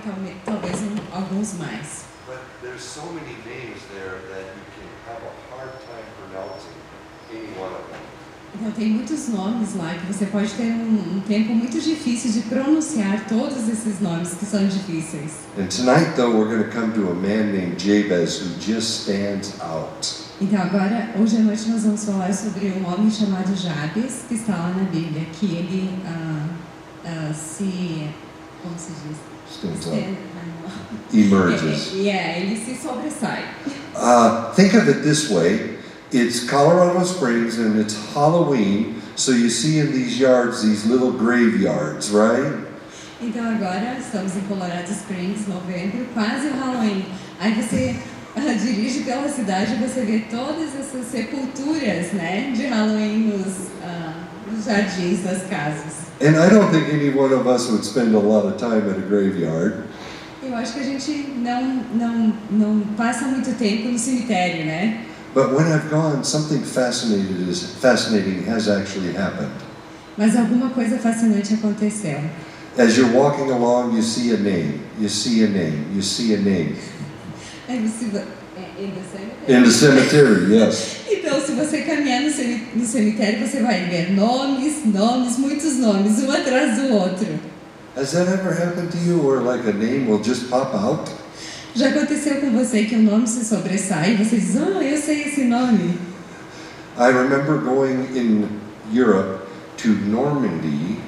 e talvez alguns mais. But there's so many names there that you can have a hard time pronouncing any one of them. Então tem muitos nomes lá que você pode ter um tempo muito difícil de pronunciar todos esses nomes que são difíceis. And tonight, though, we're going to come to a man named Jabez who just stands out. Então agora, hoje à noite nós vamos falar sobre um homem chamado Jabes, que está lá na Bíblia, que ele como se diz? Emerges. Ele se sobressai. Think of it this way. It's Colorado Springs and it's Halloween, so you see in these yards these little graveyards, right? Então agora estamos em Colorado Springs, novembro, quase o Halloween. Aí você dirige pela cidade e você vê todas essas sepulturas, né, de Halloween nos jardins das casas. And I don't think any one of us would spend a lot of time at a graveyard. Eu acho que a gente não passa muito tempo no cemitério, né? But when I've gone, something fascinating has actually happened. Mas alguma coisa fascinante aconteceu. As you're walking along, you see a name, you see a name, you see a name. Aí você In the cemetery, yes. Então, se você caminhar no cemitério, você vai ver nomes, muitos nomes, um atrás do outro. Has that ever happened to you, where like a name will just pop out? Já aconteceu com você que o nome se sobressai e você diz, eu sei esse nome. I remember going in Europe to Normandy.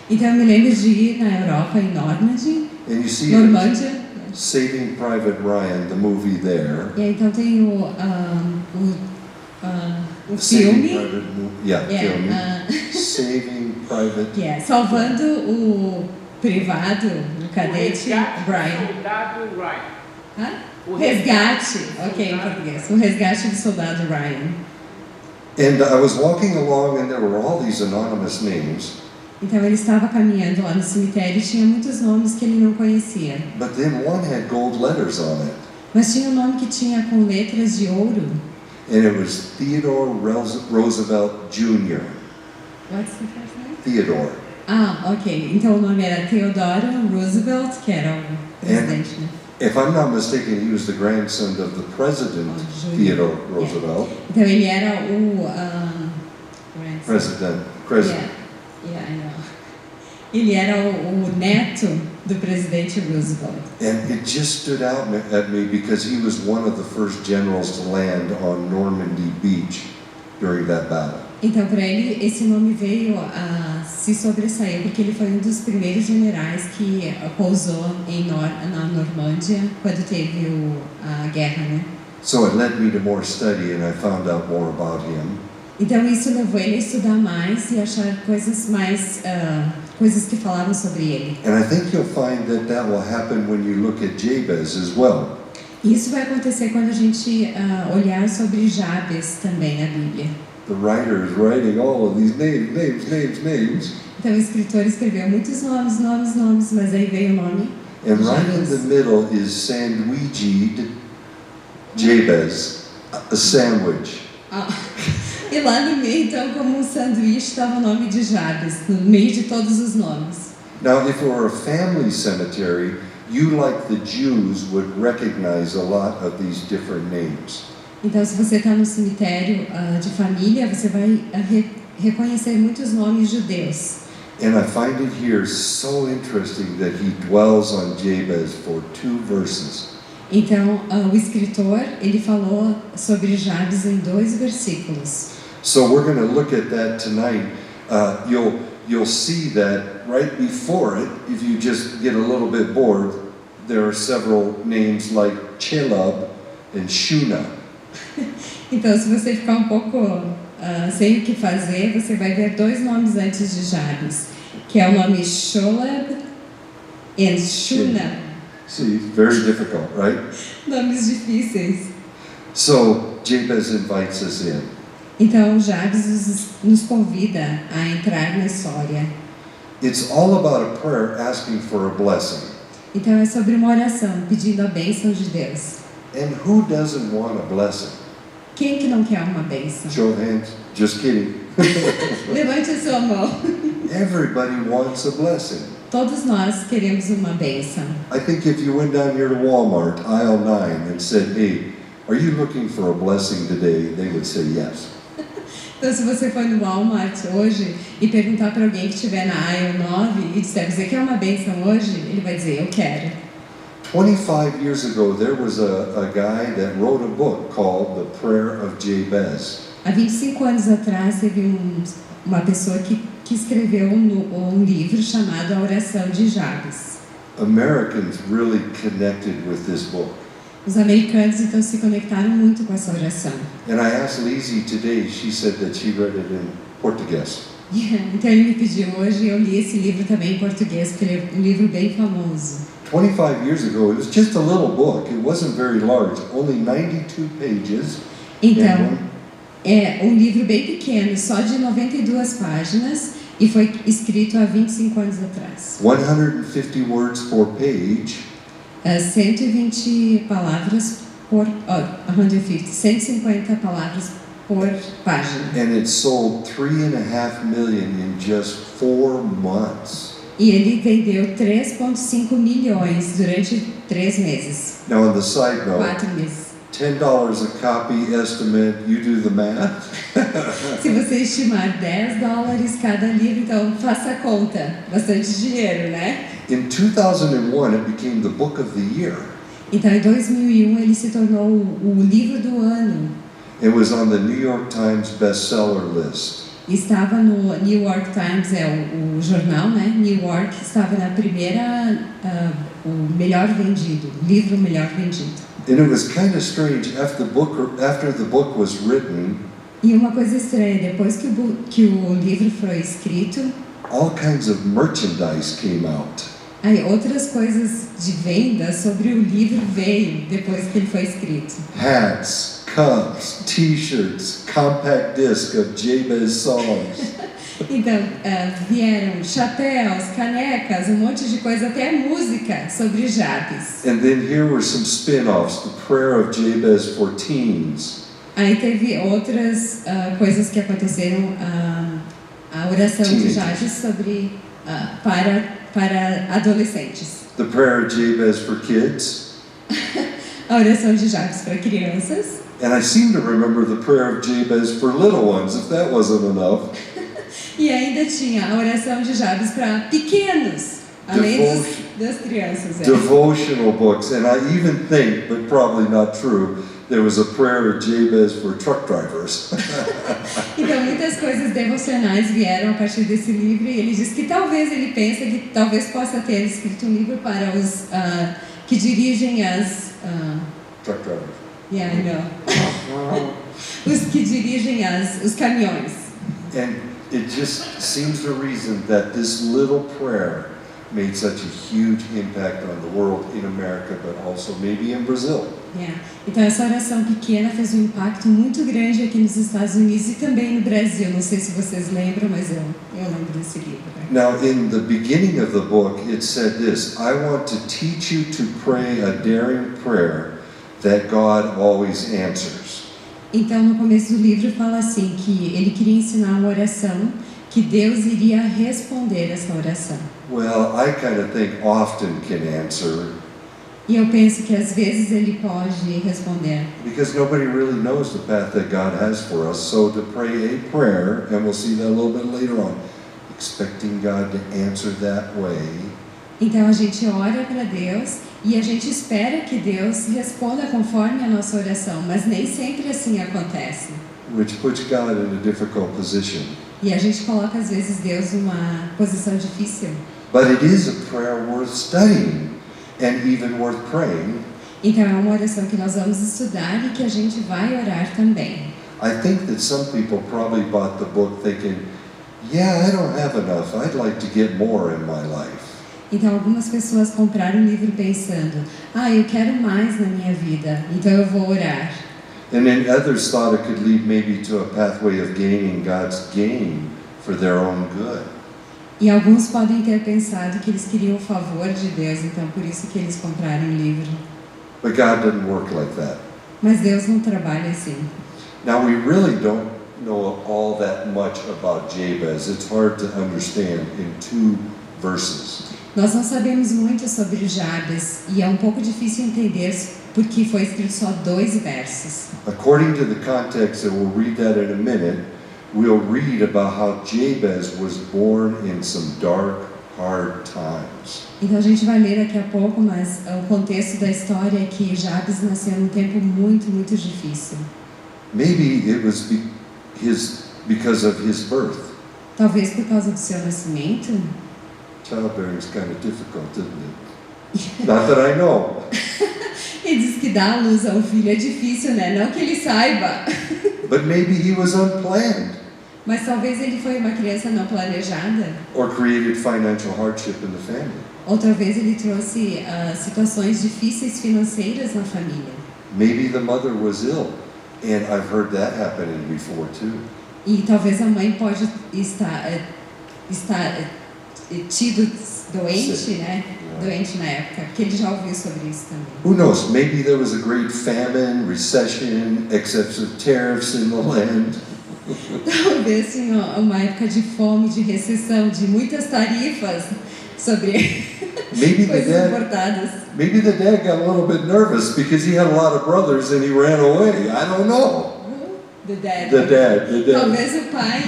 Então eu me lembro de ir na Europa, em Normandy, And you see Normândia. Saving Private Ryan, the movie there. E aí, então tem o Saving filme. Filme. Saving Private. Salvando o privado, o cadete Brian. Soldado Ryan. O resgate, em português. O resgate do soldado Ryan. And I was walking along and there were all these anonymous names. Então ele estava caminhando lá no cemitério e tinha muitos nomes que ele não conhecia. But then one had gold letters on it. Mas tinha um nome que tinha com letras de ouro. And it was Theodore Roosevelt Jr. What's the first name? Theodore. Ok. Então o nome era Theodore Roosevelt, que era o presidente, né? If I'm not mistaken, he was the grandson of the president, Theodore Roosevelt. Então ele era o President. I know. Ele era o neto do presidente Roosevelt. And it just stood out at me because he was one of the first generals to land on Normandy Beach during that battle. Então, para ele, esse nome veio a se sobressair, porque ele foi um dos primeiros generais que pousou na Normândia quando teve a guerra, né? So it led me to more study and I found out more about him. Então, isso levou ele a estudar mais e achar coisas que falavam sobre ele. And I think you'll find that will happen when you look at Jabez as well. Isso vai acontecer quando a gente olhar sobre Jabes também na Bíblia. The writer is writing all of these names. Então o escritor escreveu muitos nomes, mas aí veio o nome. And right in the middle is sandwiched Jabez, a sandwich. E lá no meio, então, como um sanduíche, estava o nome de Jabes, no meio de todos os nomes. Now, if it were a family cemetery, you, like the Jews, would recognize a lot of these different names. Então, se você está no cemitério de família, você vai reconhecer muitos nomes judeus. And I find it here so interesting that he dwells on Jabez for 2 verses. Então, o escritor, ele falou sobre Jabes em 2 versículos. So we're going to look at that tonight. You'll see that right before it, if you just get a little bit bored, there are several names like Chelub and Shuna. Então, se você ficar um pouco sem o que fazer, você vai ver 2 nomes antes de Jabes, que é o nome Sholab e Shuna. See, very difficult, right? Nomes difíceis. So Jabez invites us in. Então, Jabes nos convida a entrar na história. It's all about a prayer asking for a blessing. Então, é sobre uma oração pedindo a bênção de Deus. And who doesn't want a blessing? Quem que não quer uma bênção? Show of hands. Just kidding. Levante a sua mão. Everybody wants a blessing. todos nós queremos uma bênção. I think if you went down here to Walmart, aisle 9, and said, hey, are you looking for a blessing today? They would say yes. Então, se você for no Walmart hoje e perguntar para alguém que estiver na aisle 9 e disser, você quer uma bênção hoje? Ele vai dizer, eu quero. 25 years ago, there was a guy that wrote a book called The Prayer of Jabez. Há 25 anos atrás, teve uma pessoa que escreveu um livro chamado A Oração de Jabes. Americans really connected with this book. Os americanos, então, se conectaram muito com essa oração. And I asked Lizzie today, she said that she read it in Portuguese. Então, ele me pediu hoje, eu li esse livro também em português, porque ele é um livro bem famoso. 25 years ago, it was just a little book. It wasn't very large, only 92 pages. Então, é um livro bem pequeno, só de 92 páginas, e foi escrito há 25 anos atrás. 150 words per page. 120 palavras por... 150 palavras por página. And it sold 3.5 million in just 4 months. E ele vendeu 3,5 milhões durante 3 meses. Now on the side note, 4 meses. $10 a copy estimate, you do the math. Se você estimar $10 cada livro, então faça a conta. Bastante dinheiro, né? In 2001, it became the book of the year. Então, em 2001, ele se tornou o livro do ano. It was on the New York Times bestseller list. Estava no New York Times, o jornal, né? New York estava na primeira, o melhor vendido, livro melhor vendido. And it was kind of strange after the book was written. E uma coisa estranha, depois que o livro foi escrito, all kinds of merchandise came out. aí outras coisas de venda sobre o livro veio depois que ele foi escrito. Hats, cups, t-shirts, compact disc of Jabez songs. Então, vieram chapéus, canecas, um monte de coisa, até música sobre Jabes. And then here were some spin-offs, the prayer of Jabez for teens. Aí teve outras coisas que aconteceram, a oração de Jabes sobre, para adolescentes. The prayer of Jabez for kids. A oração de Jabes para crianças. And I seem to remember the prayer of Jabez for little ones, if that wasn't enough. E ainda tinha a oração de Jabes para pequenos, além das crianças. Devotional books, and I even think, but probably not true, there was a prayer of Jabez for truck drivers. Então muitas coisas devocionais vieram a partir desse livro e ele diz que talvez ele pensa que talvez possa ter escrito um livro para os que dirigem as truck drivers. Yeah, I know. Os que dirigem os caminhões. And it just seems the reason that this little prayer made such a huge impact on the world in America, but also maybe in Brazil. Yeah. Então essa oração pequena fez um impacto muito grande aqui nos Estados Unidos e também no Brasil. Não sei se vocês lembram, mas eu lembro desse livro. Now, in the beginning of the book, it said this: I want to teach you to pray a daring prayer that God always answers. Então, no começo do livro fala assim que ele queria ensinar uma oração que Deus iria responder essa oração. Well, I kind of think often can answer. E eu penso que às vezes ele pode responder. Because nobody really knows the path that God has for us. So to pray a prayer, and we'll see that a little bit later on, expecting God to answer that way. Então a gente ora para Deus e a gente espera que Deus responda conforme a nossa oração, mas nem sempre assim acontece. Which puts God in a difficult position. E a gente coloca às vezes Deus numa posição difícil. But it is a prayer worth studying and even worth praying. Então é uma oração que nós vamos estudar e que a gente vai orar também. I think that some people probably bought the book thinking, yeah, I don't have enough. I'd like to get more in my life. Então algumas pessoas compraram o livro pensando, eu quero mais na minha vida, então eu vou orar. And then others thought it could lead maybe to a pathway of gaining God's gain for their own good. E alguns podem ter pensado que eles queriam o favor de Deus, então por isso que eles compraram o livro. But God doesn't work like that. Mas Deus não trabalha assim. Now we really don't know all that much about Jabez. It's hard to understand in 2 verses. Nós não sabemos muito sobre Jabes e é um pouco difícil entender porque foi escrito só 2 versos. According to the context, and we'll read that in a minute, we'll read about how Jabez was born in some dark, hard times. Então a gente vai ler daqui a pouco, mas o contexto da história é que Jabes nasceu num tempo muito, muito difícil. Maybe it was because of his birth. Talvez por causa do seu nascimento. Childbearing is kind of difficult, isn't it? Not that I know. E diz que dar à luz a um filho é difícil, né? Não que ele saiba. But maybe he was unplanned Mas talvez ele foi uma criança não planejada. or created financial hardship in the family. Ou talvez ele trouxe situações difíceis financeiras na família. Maybe the mother was ill, and I've heard that happening before too. E talvez a mãe pode estar tido doente, Sim. né? Doente na época, porque ele já ouviu sobre isso também. Who knows? Maybe there was a great famine, recession, excessive tariffs in the land. Talvez tinha uma época de fome, de recessão, de muitas tarifas sobre Maybe the coisas dad, importadas. maybe the dad got a little bit nervous because he had a lot of brothers and he ran away. I don't know. The dad. The dad. Talvez o pai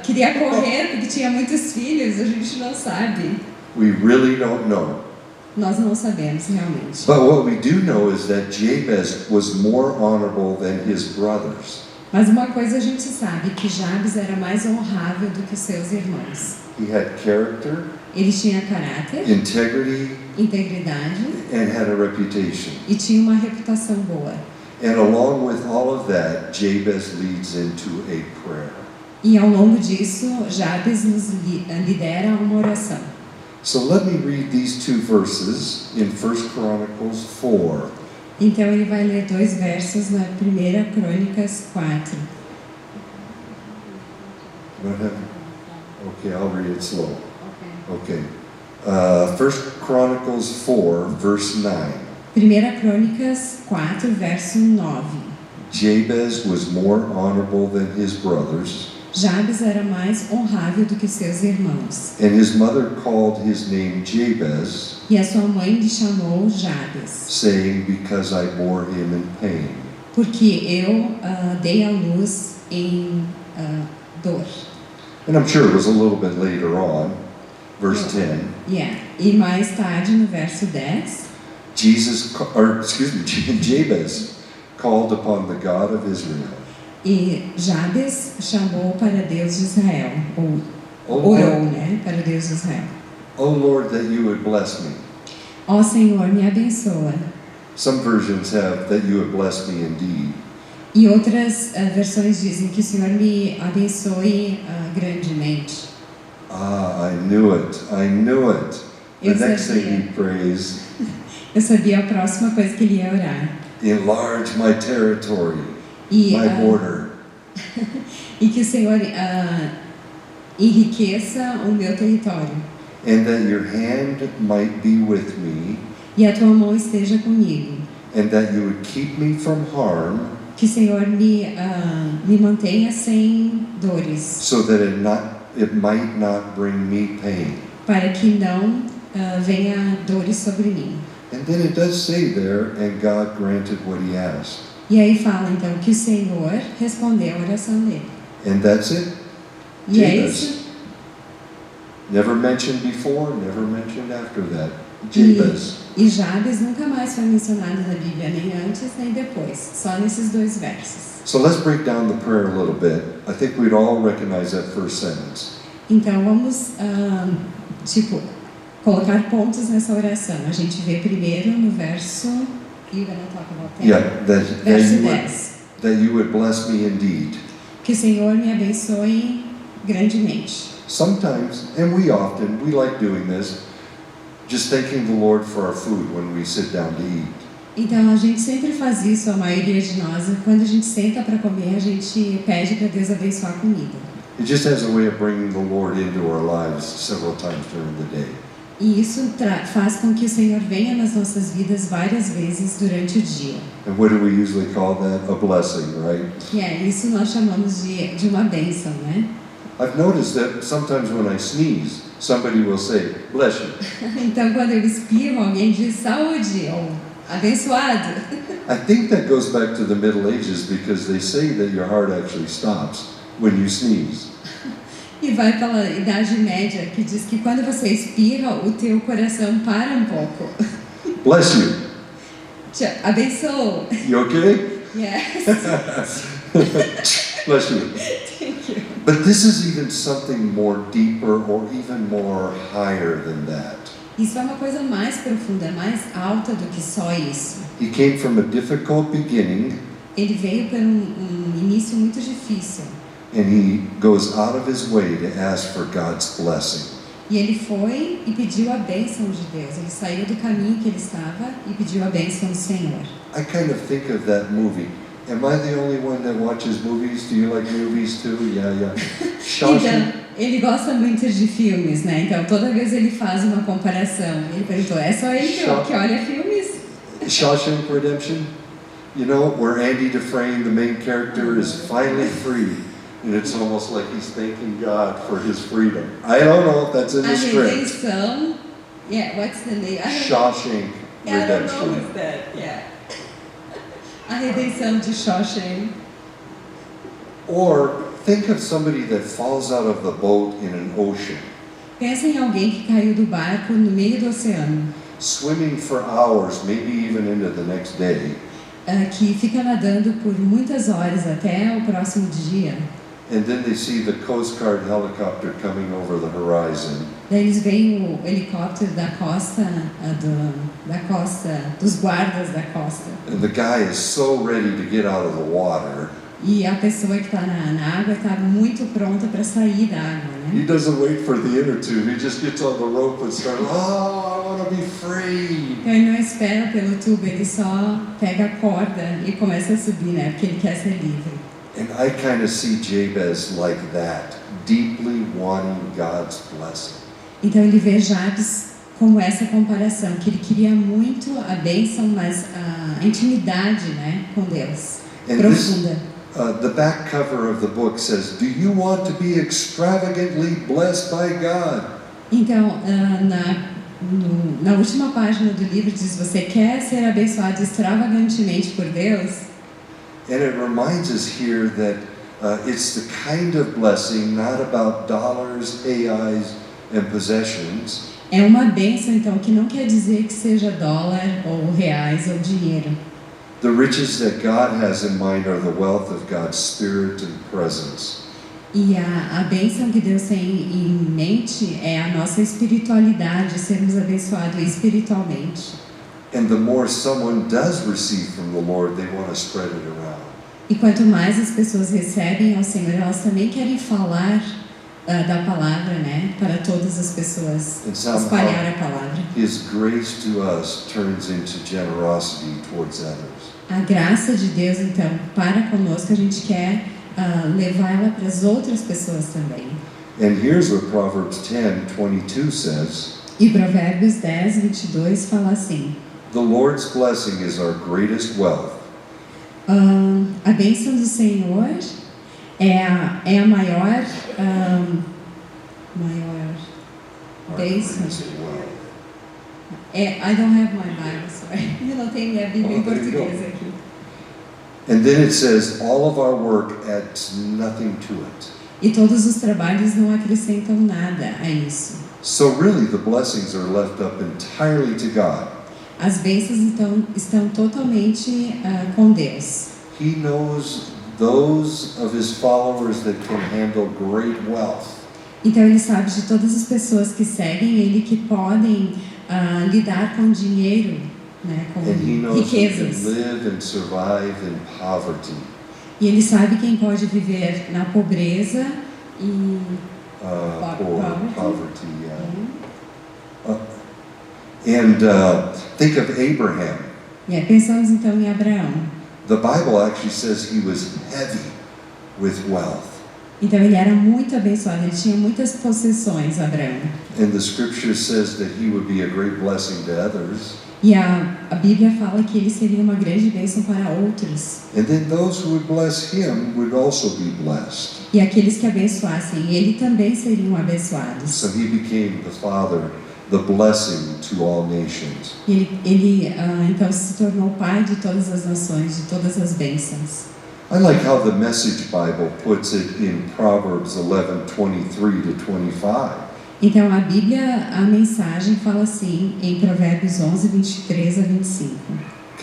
queria correr porque tinha muitos filhos, a gente não sabe. We really don't know. Nós não sabemos realmente. But what we do know is that Jabez was more honorable than his brothers. Mas uma coisa a gente sabe, que Jabes era mais honrável do que seus irmãos. He had character, Ele tinha caráter, integrity, integridade and had a reputation. e tinha uma reputação boa. And along with all of that, Jabez leads into a prayer. E ao longo disso, Jabes nos lidera a uma oração. So let me read these 2 verses in 1 Chronicles 4. Então ele vai ler 2 versos na 1 Crônicas 4. What happened? Okay, I'll read it slow. Okay. 1 Chronicles 4, verse 9. 1 Crônicas 4, verso 9. Jabez was more honorable than his brothers, Jabes era mais honrável do que seus irmãos. and his mother called his name Jabez, E a sua mãe lhe chamou Jabes, saying, because I bore him in pain. porque eu dei à luz em dor. And I'm sure it was a little bit later on, verse 10. Yeah. E mais tarde, no verso 10, Jabez called upon the God of Israel. e Jabes chamou para Deus de Israel, ou Oh orou, Lord, né, para Deus de Israel. oh Lord, that you would bless me. Ó Senhor, me abençoa. Some versions have that you would bless me indeed. E outras versões dizem que o Senhor me abençoe grandemente. I knew it. I knew it. The Eu next thing sabia. he prays, Eu sabia a próxima coisa que ele ia orar. enlarge my territory, E, my border. e que o Senhor enriqueça o meu território. And that your hand might be with me, E a tua mão esteja comigo. and that you would keep me from harm, Que o Senhor me mantenha sem dores. so that it might not bring me pain. Para que não venha dores sobre mim. And then it does say there, and God granted what he asked. E aí fala então que o Senhor respondeu a oração dele. And that's it. E é Jabez. isso. Never mentioned before, never mentioned after that. Jabez. E Jabes nunca mais foi mencionado na Bíblia, nem antes nem depois. Só nesses 2 versos. So let's break down the prayer a little bit. I think we'd all recognize that first sentence. Então vamos, colocar pontos nessa oração. A gente vê primeiro no verso. You're gonna talk about that. Yeah, Verso 10. that you would bless me indeed. Que o Senhor me abençoe grandemente. Sometimes, and we often, we like doing this, just thanking the Lord for our food when we sit down to eat. Então a gente sempre faz isso, a maioria de nós. Quando a gente senta para comer, a gente pede para Deus abençoar a comida. It just has a way of bringing the Lord into our lives several times during the day. E isso faz com que o Senhor venha nas nossas vidas várias vezes durante o dia. And what do we usually call that? A blessing, right? E é isso nós chamamos de uma bênção, né? I've noticed that sometimes when I sneeze, somebody will say, bless you. Então, quando eu espirro, alguém diz saúde ou abençoado. I think that goes back to the Middle Ages because they say that your heart actually stops when you sneeze. E vai pela Idade Média, que diz que quando você espirra, o teu coração para um pouco. Bless you. Te abençoo. You okay? Yes. Bless you. Thank you. But this is even something more deeper or even more higher than that. Isso é uma coisa mais profunda, mais alta do que só isso. He came from a difficult beginning, Ele veio por um início muito difícil. and he goes out of his way to ask for God's blessing. E ele foi e pediu a bênção de Deus. Ele saiu do caminho que ele estava e pediu a bênção do Senhor. I kind of think of that movie. Am I the only one that watches movies? Do you like movies too? Yeah. Shawshank. Então, ele gosta muito de filmes, né? Então, toda vez ele faz uma comparação. Ele perguntou, é só ele que olha filmes? Shawshank Redemption, you know, where Andy Dufresne, the main character, is finally free, and it's almost like he's thanking God for his freedom. I don't know if that's in the A script. redenção. Yeah, what's the name? Shawshank I don't know Redemption. what's that. Yeah. A redenção de Shawshank. Or think of somebody that falls out of the boat in an ocean, Pensa em alguém que caiu do barco no meio do oceano, swimming for hours, maybe even into the next day, que fica nadando por muitas horas até o próximo dia. and then they see the Coast Guard helicopter coming over the horizon. Daí eles veem o helicóptero da costa, dos guardas da costa. And the guy is so ready to get out of the water. E a pessoa que está na água está muito pronta para sair da água, He né? doesn't wait for the inner tube. He just gets on the rope and starts, oh, I want to be free. Então ele não espera pelo tubo, ele só pega a corda e começa a subir, né? Porque ele quer ser livre. And I kind of see Jabez like that, deeply wanting God's blessing. Então ele vê Jabes como essa comparação, que ele queria muito a bênção, mas a intimidade, né, com Deus, And profunda. the back cover of the book says, do you want to be extravagantly blessed by God? Então, na última página do livro diz, você quer ser abençoado extravagantemente por Deus? And it reminds us here that it's the kind of blessing not about dollars, AIs, and possessions. É uma bênção, então, que não quer dizer que seja dólar ou reais ou dinheiro. The riches that God has in mind are the wealth of God's Spirit and presence. E a bênção que Deus tem em mente é a nossa espiritualidade, sermos abençoados espiritualmente. And the more someone does receive from the Lord, they want to spread it around. E quanto mais as pessoas recebem ao Senhor, elas também querem falar da palavra, né, para todas as pessoas, And somehow espalhar a palavra. His grace to us turns into generosity towards others. A graça de Deus, então, para conosco, a gente quer levá-la para as outras pessoas também. And here's what Proverbs 10:22 says. E Provérbios 10, 22 fala assim: The Lord's blessing is our greatest wealth. a bênção do Senhor é a maior Our bênção. greatest wealth. I don't have my Bible, sorry. Eu não tenho minha Bíblia em Oh, there you português go. aqui. And then it says, all of our work adds nothing to it. E todos os trabalhos não acrescentam nada a isso. So really the blessings are left up entirely to God. As bênçãos então estão totalmente com Deus. He knows those of his followers that can handle great wealth. Então ele sabe de todas as pessoas que seguem ele que podem lidar com dinheiro, né, com And he knows who can riquezas. live and survive in poverty. E ele sabe quem pode viver na pobreza e Poverty, yeah. Think of Abraham. pensamos então em Abraão. The Bible actually says he was heavy with wealth. Então ele era muito abençoado, ele tinha muitas possessões, Abraão. And the scripture says that he would be a great blessing to others. E a Bíblia fala que ele seria uma grande bênção para outros. And then those who would bless him would also be blessed. E aqueles que abençoassem ele também seriam abençoados. So he became the father, the blessing to all nations. Ele então se tornou pai de todas as nações, de todas as bênçãos. I like how the Message Bible puts it in Proverbs 11:23 to 25. Então a Bíblia, a mensagem fala assim em Provérbios 11, 23 a 25.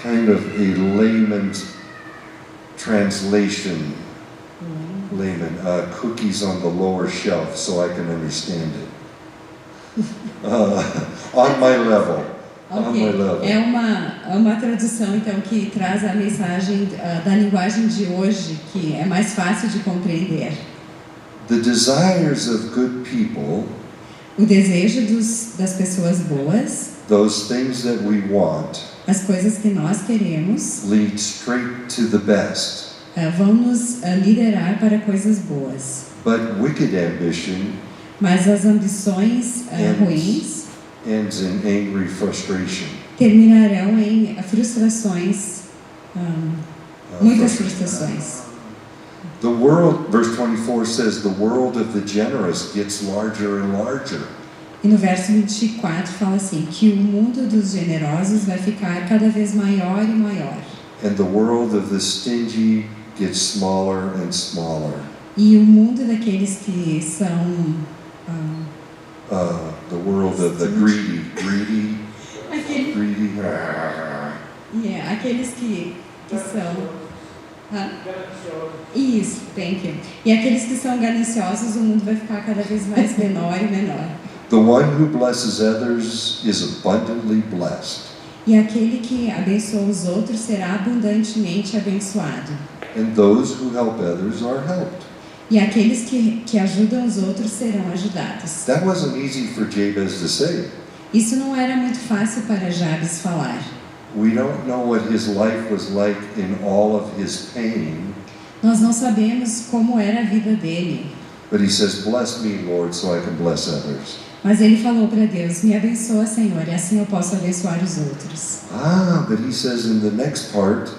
Kind of a layman's translation. Layman, cookies on the lower shelf so I can understand it. On my level. On my level. É uma tradução então que traz a mensagem da linguagem de hoje, que é mais fácil de compreender. The desires of good people, O desejo das pessoas boas, those things that we want, as coisas que nós queremos, lead straight to the best. vão nos liderar para coisas boas. But wicked ambition Mas as ambições ruins ends in angry frustration. terminarão em frustrações, muitas frustrações. The world, verse 24 says, the world of the generous gets larger and larger. E no verso 24 fala assim, que o mundo dos generosos vai ficar cada vez maior e maior. And the world of the stingy gets smaller and smaller. E o mundo daqueles que são... The world of the greedy. Aqueles que são... Isso, thank you. E aqueles que são gananciosos, o mundo vai ficar cada vez mais menor e menor. The one who blesses others is abundantly blessed. E aquele que abençoa os outros será abundantemente abençoado. And those who help others are helped. E aqueles que ajudam os outros serão ajudados. That wasn't easy for Jabez to say. Isso não era muito fácil para Jabes falar. We don't know what his life was like in all of his pain. Nós não sabemos como era a vida dele. But he says, bless me, Lord, so I can bless others. Mas ele falou para Deus, me abençoa, Senhor, e assim eu posso abençoar os outros. But he says in the next part,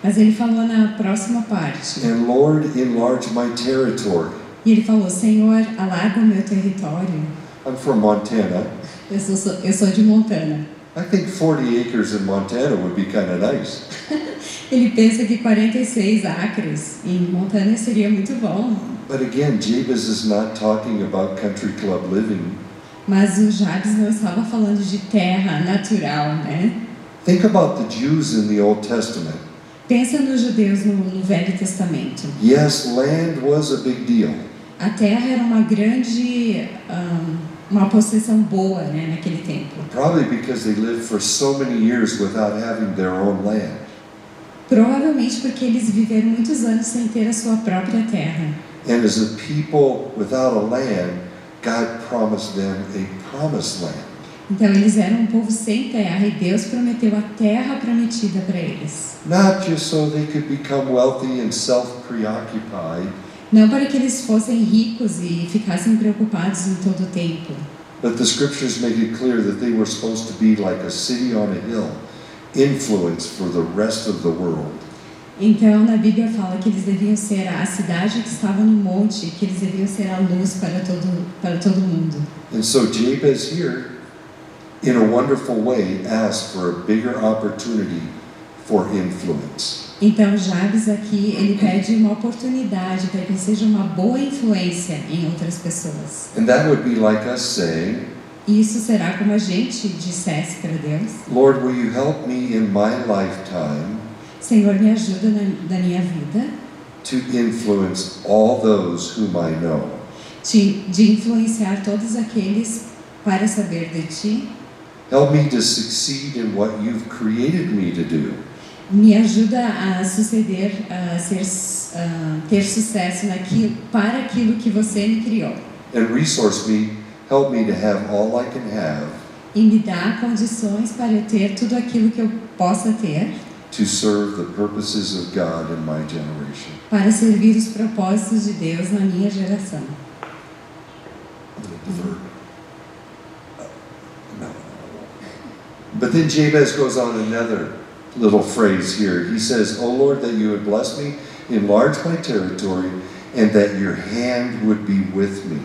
Mas ele falou na próxima parte. and Lord, enlarge my territory. E ele falou, Senhor, alarga o meu território. I'm from Montana. Eu sou de Montana. I think 40 acres in Montana would be kind of nice. Ele pensa que 46 acres em Montana seria muito bom. But again, Jabez is not talking about country club living. Mas o Jabes não estava falando de terra natural, né? Think about the Jews in the Old Testament. Pensa nos judeus no Velho Testamento. Yes, land was a big deal. A terra era uma grande, uma possessão boa, né, naquele tempo. Probably because they lived for so many years without having their own land. Provavelmente porque eles viveram muitos anos sem ter a sua própria terra. And as a people without a land, God promised them a promised land. Então eles eram um povo sem terra e Deus prometeu a terra prometida para eles. Not just so they could become wealthy and self-preoccupied, Não para que eles fossem ricos e ficassem preocupados em todo o tempo. but the scriptures make it clear that they were supposed to be like a city on a hill, influence for the rest of the world. Então na Bíblia fala que eles deviam ser a cidade que estava no monte, que eles deviam ser a luz para todo mundo. And so Jabez here, in a wonderful way, asked for a bigger opportunity for influence. Então Jabes aqui, ele pede uma oportunidade para que ele seja uma boa influência em outras pessoas. And that would be like us saying, E isso será como a gente dissesse para Deus, Lord, will you help me in my lifetime Senhor, me ajuda na minha vida to influence all those whom I know? de influenciar todos aqueles para saber de Ti. Help me to succeed in what you've created me to do. Me ajuda a suceder, ter sucesso para aquilo que Você me criou. And resource me, help me to have all I can have, E me dá condições para eu ter tudo aquilo que eu possa ter, to serve the purposes of God in my generation. para servir os propósitos de Deus na minha geração. The verb. No. But then Jabez goes on another little phrase here. He says, "O Lord, that you would bless me, enlarge my territory, and that your hand would be with me."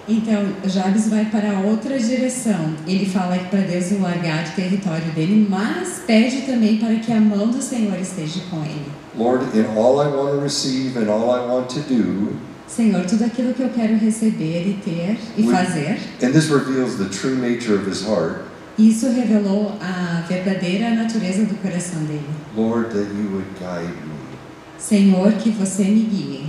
Então, Jabes vai para outra direção. Ele fala para Deus enlargar o território dele, mas pede também para que a mão do Senhor esteja com ele. Lord, in all I want to receive and all I want to do, Senhor, tudo aquilo que eu quero receber e ter e fazer. and this reveals the true nature of his heart, Isso revelou a verdadeira natureza do coração dele. Lord, that you would guide me. Senhor, que você me guie.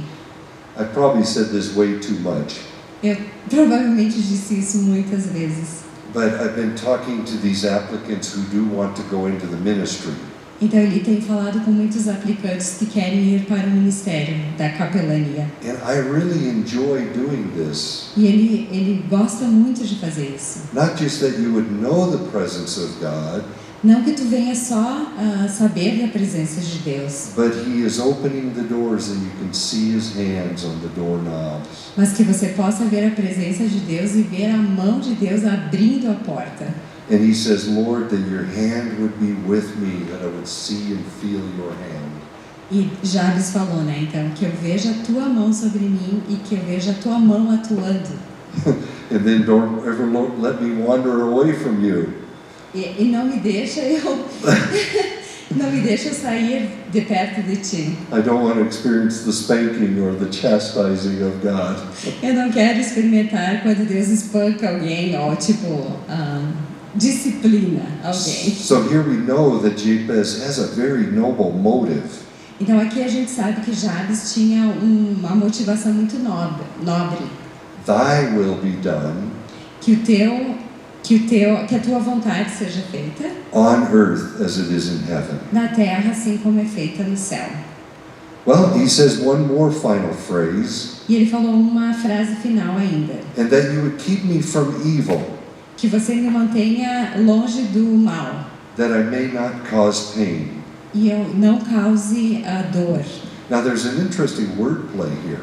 I probably said this way too much, Eu provavelmente disse isso muitas vezes. but I've been talking to these applicants who do want to go into the ministry. Então ele tem falado com muitos aplicantes que querem ir para o ministério da capelania. And I really enjoy doing this. E ele gosta muito de fazer isso. Not just that you would know the presence of God, Não que tu venha só saber da presença de Deus, but He is opening the doors and you can see His hands on the doorknobs. mas que você possa ver a presença de Deus e ver a mão de Deus abrindo a porta. And He says, Lord, that your hand would be with me, that I would see and feel your hand. E Jabes falou, né? Então, que eu veja a tua mão sobre mim e que eu veja a tua mão atuando. And then don't ever let me wander away from you. E não me deixa eu não me deixa eu sair de perto de ti. I don't want to experience the spanking or the chastising of God. Eu não quero experimentar quando Deus espanca alguém ou disciplina alguém. So here we know that Jabez has a very noble motive. Então aqui a gente sabe que Jabes tinha uma motivação muito nobre. Thy will be done que a tua vontade seja feita on earth as it is in heaven. na terra assim como é feita no céu. Well, he says one more final phrase, E ele falou uma frase final ainda, and that you would keep me from evil, que você me mantenha longe do mal that I may not cause pain. e eu não cause a dor. Now there's an interesting wordplay here.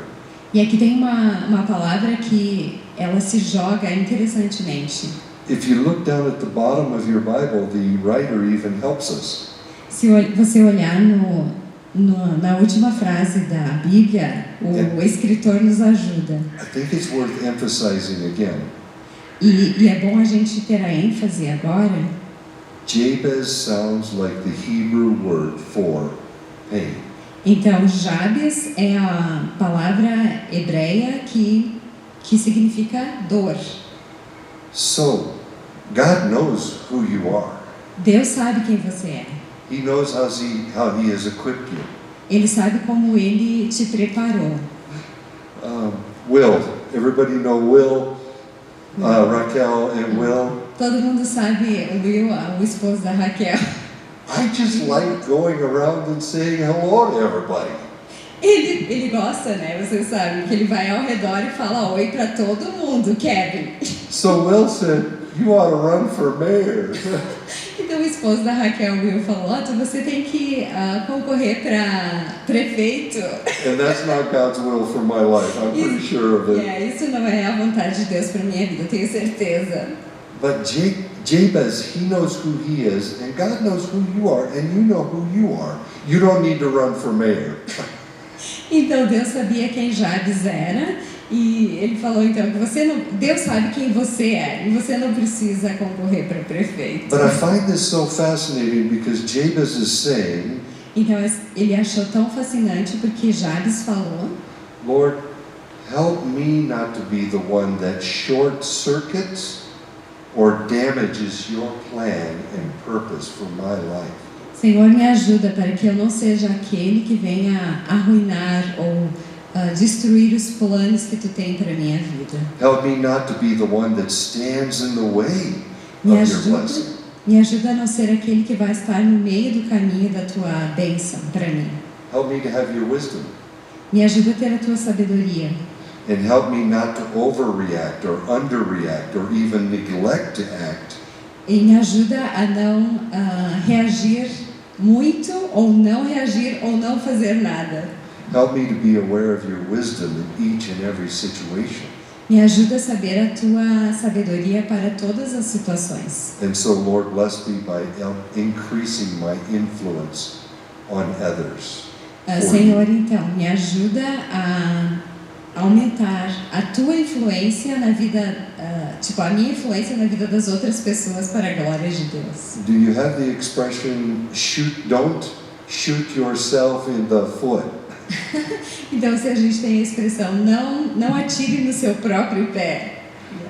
E aqui tem uma palavra que ela se joga interessantemente. If you look down at the bottom of your Bible, the writer even helps us. Se você olhar na última frase da Bíblia, o escritor nos ajuda. I think it's worth emphasizing again. E é bom a gente ter a ênfase agora. Jabez sounds like the Hebrew word for pain. Então, Jabes é a palavra hebreia que significa dor. So, God knows who you are. Deus sabe quem você é. He knows how he has equipped you. Ele sabe como Ele te preparou. Will, everybody know Will, Raquel and Will? Todo mundo sabe o Will, o esposo da Raquel. I just like going around and saying hello to everybody. Ele gosta, né? Você sabe que ele vai ao redor e fala oi para todo mundo, Kevin. So Will said, you ought to run for mayor. Então o esposo da Raquel, Will, falou, você tem que concorrer para prefeito. And that's not God's will for my life. I'm pretty sure of it. Isso não é a vontade de Deus para minha vida, eu tenho certeza. But Jabez, he knows who he is, and God knows who you are, and you know who you are. You don't need to run for mayor. Então Deus sabia quem Jabes era e ele falou então que Deus sabe quem você é e você não precisa concorrer para prefeito. But I find this so fascinating because Jabez is saying, então ele achou tão fascinante porque Jabes falou, Lord, help me not to be the one that short circuits or damages your plan and purpose for my life. Senhor, me ajuda para que eu não seja aquele que venha arruinar ou destruir os planos que tu tem para minha vida. Help me not to be the one that stands in the way of your blessing. Me ajuda a não ser aquele que vai estar no meio do caminho da tua bênção para mim. Help me to have your wisdom. Me ajuda a ter a tua sabedoria. And help me not to overreact or underreact or even neglect to act. E me ajuda a não reagir muito ou não reagir ou não fazer nada. Help me to be aware of your wisdom in each and every situation. Me ajuda a saber a tua sabedoria para todas as situações. And so, Lord, bless me by increasing my influence on others. Senhor, então, me ajuda a aumentar a tua influência na vida, a minha influência na vida das outras pessoas para a glória de Deus. Do you have the expression, don't shoot yourself in the foot? Então, se a gente tem a expressão, não atire no seu próprio pé.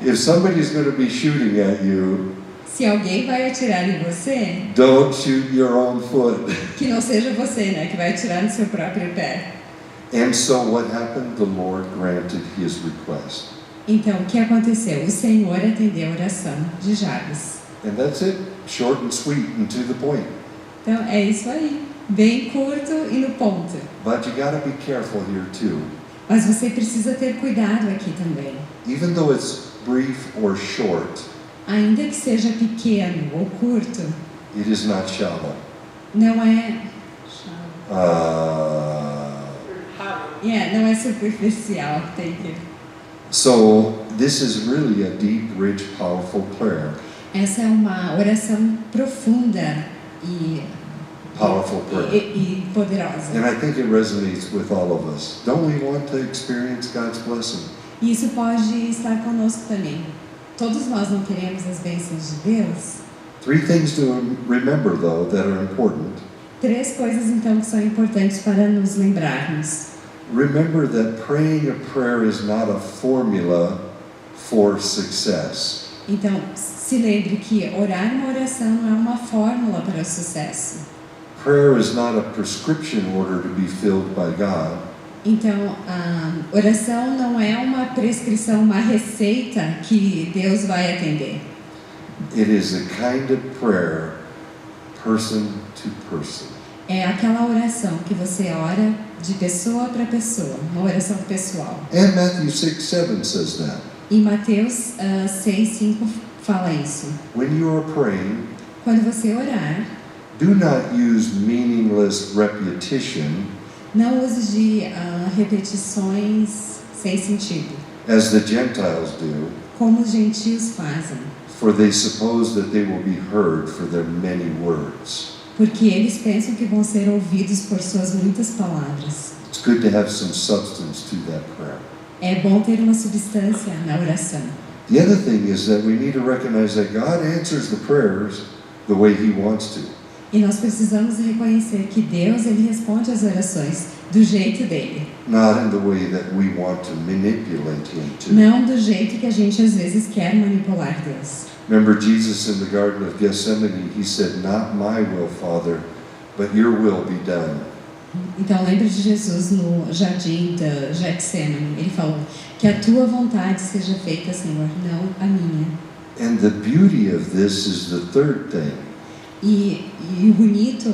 If somebody's going to be shooting at you, se alguém vai atirar em você, don't shoot your own foot. Que não seja você, né, que vai atirar no seu próprio pé. And so what happened? The Lord granted his request. Então, o que aconteceu? O Senhor atendeu a oração de Jabes. And that's it. Short and sweet and to the point. Então, é isso aí. Bem curto e no ponto. But you got to be careful here too. Mas você precisa ter cuidado aqui também. Even though it's brief or short, ainda que seja pequeno ou curto, it is not shallow. Não é não é superficial. So this is really a deep, rich, powerful prayer. Essa é uma oração profunda e powerful prayer. E poderosa. And I think it resonates with all of us. Don't we want to experience God's blessing? E isso pode estar conosco também. Todos nós não queremos as bênçãos de Deus. 3 things to remember, though, that are important. 3 coisas, então, que são importantes para nos lembrarmos. Remember that praying a prayer is not a formula for success. Então, se lembre que orar uma oração não é uma fórmula para o sucesso. Prayer is not a prescription order to be filled by God. Então, a oração não é uma prescrição, uma receita que Deus vai atender. It is a kind of prayer, person to person. É aquela oração que você ora de pessoa para pessoa, uma oração pessoal. And Matthew 6:7 says that. E Mateus 6:5 fala isso. When you are praying, quando você orar, do not use meaningless repetition. Não use de repetições sem sentido. As the Gentiles do. Como os gentios fazem. For they suppose that they will be heard for their many words. Porque eles pensam que vão ser ouvidos por suas muitas palavras. It's good to have some substance to that prayer. É bom ter uma substância na oração. The other thing is that we need to recognize that God answers the prayers the way He wants to. E nós precisamos reconhecer que Deus ele responde às orações do jeito dele. Not in the way that we want to manipulate Him to. Não do jeito que a gente às vezes quer manipular Deus. Remember Jesus in the Garden of Gethsemane, He said, "Not my will, Father, but your will be done." Então lembra de Jesus no jardim de Getsemane. Ele falou que a tua vontade seja feita, Senhor, não a minha. And the beauty of this is the third thing. E o bonito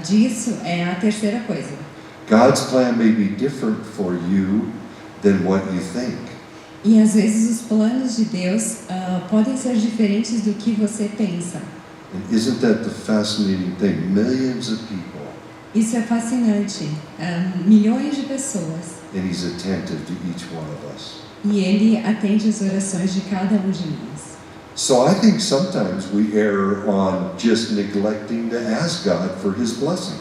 disso é a terceira coisa. God's plan may be different for you than what you think. E às vezes os planos de Deus podem ser diferentes do que você pensa. And isn't that the fascinating thing? Millions of people. Isso é fascinante. Milhões de pessoas. And He's attentive to each one of us. E Ele atende as orações de cada um de nós. So I think sometimes we err on just neglecting to ask God for His blessing.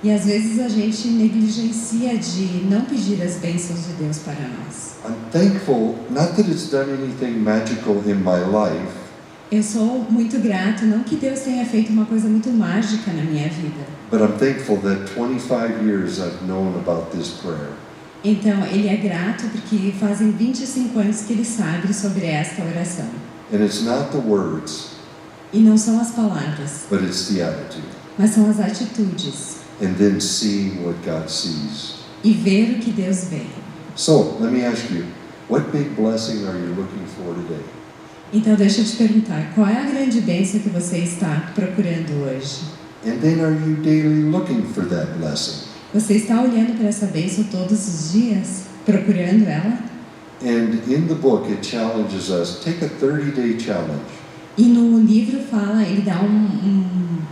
E às vezes a gente negligencia de não pedir as bênçãos de Deus para nós. I'm thankful, not that it's done anything magical in my life. Eu sou muito grato, não que Deus tenha feito uma coisa muito mágica na minha vida. But I'm thankful that 25 years I've known about this prayer. Então, ele é grato porque fazem 25 anos que ele sabe sobre esta oração. And it's not the words. E não são as palavras. But it's the attitude. Mas são as atitudes. And then seeing what God sees. E ver o que Deus vê. So, let me ask you, what big blessing are you looking for today? Então, deixa eu te perguntar, qual é a grande bênção que você está procurando hoje? And then are you daily looking for that blessing? Você está olhando para essa bênção todos os dias, procurando ela? And in the book it challenges us, take a 30-day challenge. E no livro fala, ele dá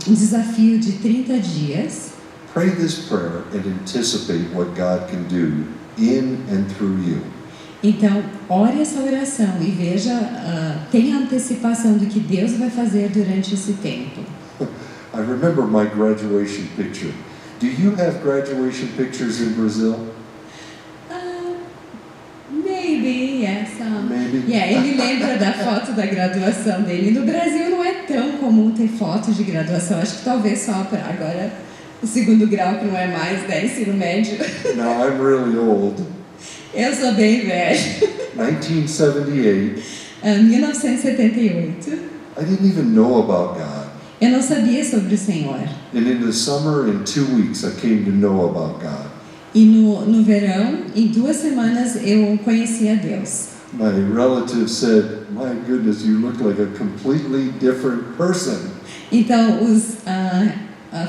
um desafio de 30 dias. Pray this prayer and anticipate what God can do in and through you. Então, ore essa oração e veja, tenha antecipação do que Deus vai fazer durante esse tempo. I remember my graduation picture. Do you have graduation pictures in Brazil? Maybe, yes. Maybe. Yeah, ele lembra da foto da graduação dele. No Brasil não é tão comum ter fotos de graduação. Acho que talvez só para agora o segundo grau, que não é mais, né, ensino médio. Now I'm really old. Eu sou bem velho. 1978. 1978. I didn't even know about God. Eu não sabia sobre o Senhor. And in the summer, in 2 weeks, I came to know about God. E no verão, em 2 semanas, eu conheci a Deus. My relative said, "My goodness, you look like a completely different person." Então, os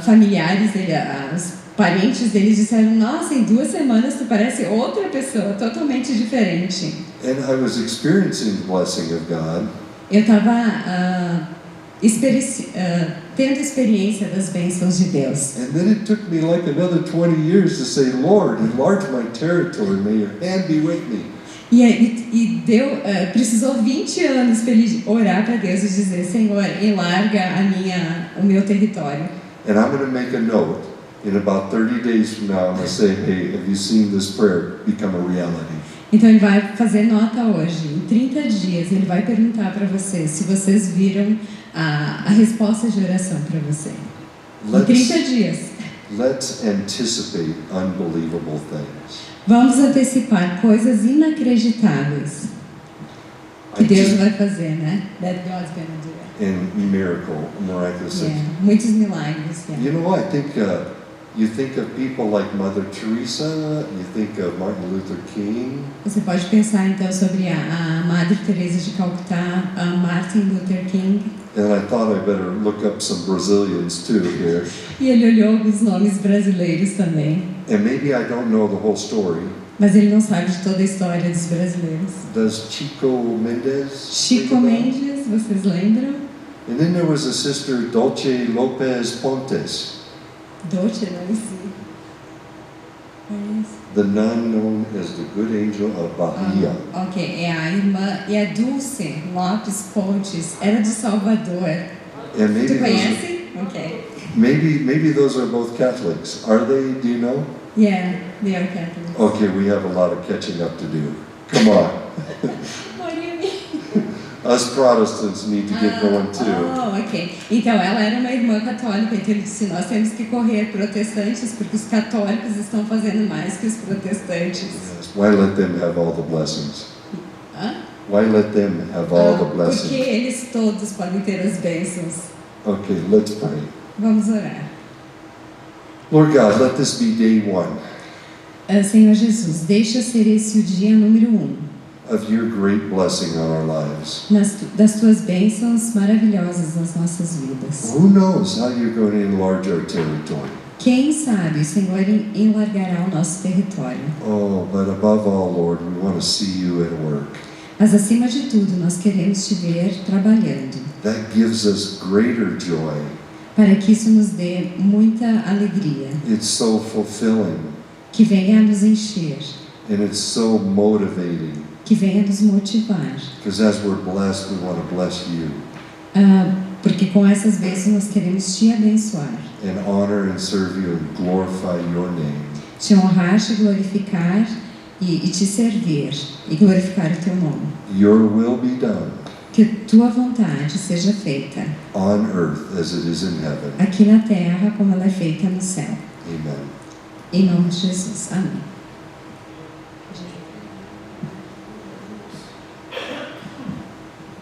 familiares dele, os parentes dele disseram: nossa, em 2 semanas tu parece outra pessoa, totalmente diferente. And I was experiencing the blessing of God. Eu estava tendo experiência das bênçãos de Deus. And then it took me like another 20 years to say, "Lord, enlarge my territory, may your hand be with me." Precisou 20 anos para ele orar para Deus e dizer: Senhor, enlarga o meu território. And I'm going to make a note. In about 30 days from now, I'm going to say, "Hey, have you seen this prayer become a reality?" Então ele vai fazer nota hoje. Em 30 dias ele vai perguntar para vocês se vocês viram a resposta de oração para você. Em 30 dias. Let's anticipate unbelievable things. Vamos antecipar coisas inacreditáveis que Deus vai fazer, né? That God's gonna do it. And miraculous things. Yeah, muitos milagres. Yeah. You know, I think you think of people like Mother Teresa, you think of Martin Luther King. Você pode pensar então sobre a Madre Teresa de Calcutá, a Martin Luther King. And I thought I better look up some Brazilians too here. E ele olhou os nomes brasileiros também. And maybe I don't know the whole story. Mas ele não sabe de toda a história dos brasileiros. Does Chico Mendes? Chico Mendes, vocês lembram? And then there was a sister, Dulce Lopez Pontes. Dolce, let me see. The nun known as the Good Angel of Bahia. Ok, é a irmã, e a Dulce Lopes Pontes, era de Salvador. And maybe Tu conhece? Ok. maybe those are both Catholics. Are they? Do you know? Yeah, they are Catholics. Okay, we have a lot of catching up to do. Come on. What do you mean? Us Protestants need to get going too. Oh, ok. Então, ela era uma irmã católica, então ele disse, nós temos que correr protestantes, porque os católicos estão fazendo mais que os protestantes. Yes. Why let them have all the blessings? Hã? Why let them have all the blessings? Porque eles todos podem ter as bênçãos. Okay, let's pray. Vamos orar. Lord God, let this be day 1 Senhor Jesus, deixa ser esse o dia número 1 of your great blessing on our lives. das tuas bênçãos maravilhosas nas nossas vidas. Who knows how you're going to enlarge our territory? Quem sabe o Senhor enlargará o nosso território. Oh, but above all, Lord, we want to see you at work. Mas acima de tudo, nós queremos te ver trabalhando. That gives us greater joy. Para que isso nos dê muita alegria. It's so fulfilling. Que venha a nos encher. And it's so motivating. Que venha nos motivar. Because as we're blessed, we want to bless you. Porque com essas bênçãos nós queremos te abençoar. And honor and serve you and glorify your name. Te honrar, te glorificar e te servir e glorificar o teu nome. Your will be done. Que tua vontade seja feita. On earth as it is in heaven. Aqui na terra como ela é feita no céu. Amen. Em nome de Jesus. Amém.